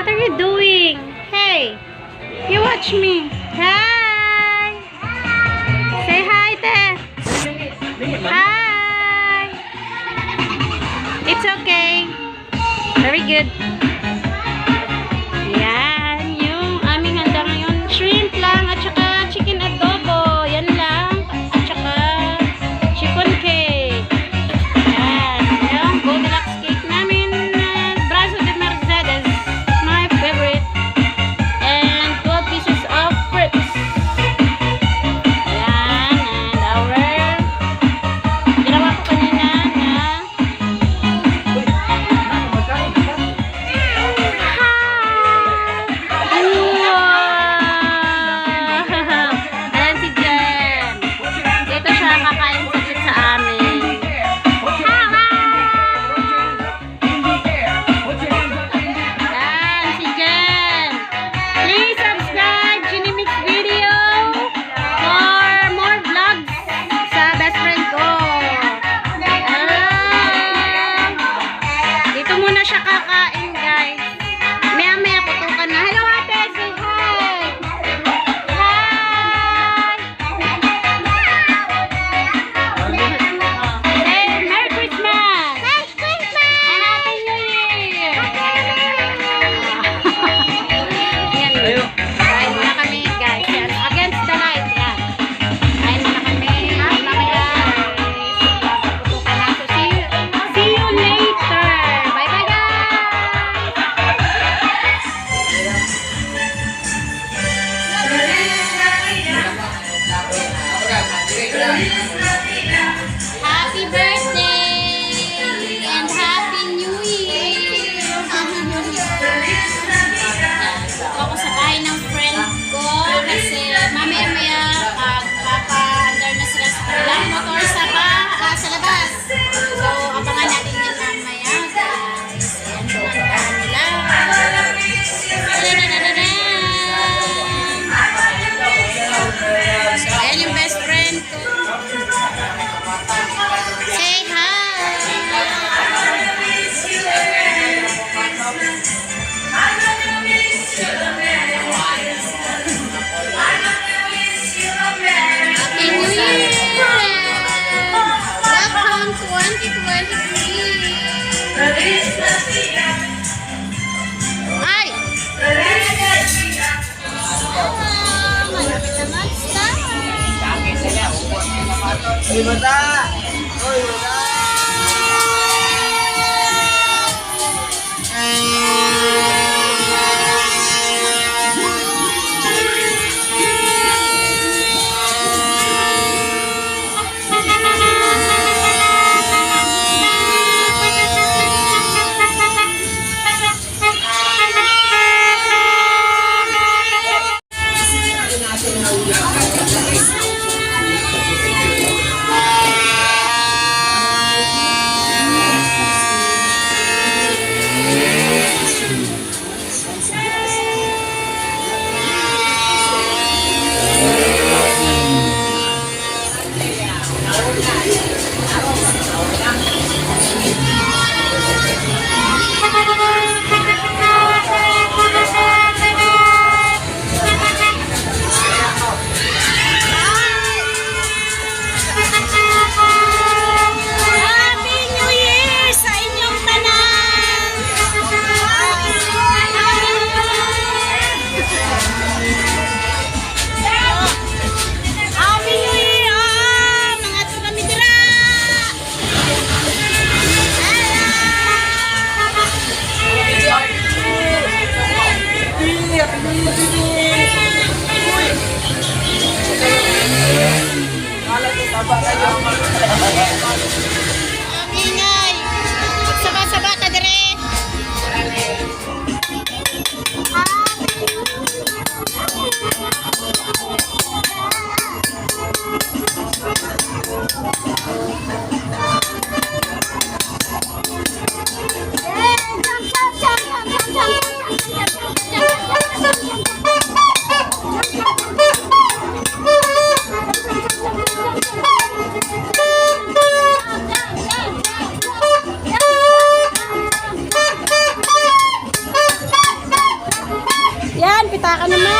What are you doing? Hey, you watch me. Hi. Say hi, te. Hi. It's okay. Very good. Yan, yung aming handa ngayon. Shrimp lang at saka chicken adobo. Yan lang. At saka chiffon cake. Yan. Yung Goldilocks cake namin. Brazo de Mercedes. My favorite. And 12 pieces of fruits. Yan. And our ginawa ko kanina na kakain saglit sa amin. Yan, si Jen. Please subscribe Ginimix Video for more vlogs sa best friend ko. Dito muna siya kakain, guys. Maya-maya putukan na. Hello, ate. Say hi. Happy birthday and happy new year. Ako sa bahay ng friend ko kasi mamaya-maya papa-under na sila sa kanilang motor sa labas. So abangan natin yan mamaya, guys. Ayan po ang daan nila. So ayan yung best friend ko. Say hi! Happy New Year! Welcome to 2023! Ay! Malapit na mag-start! Hoy, bata! Hoy, bata! ka naman.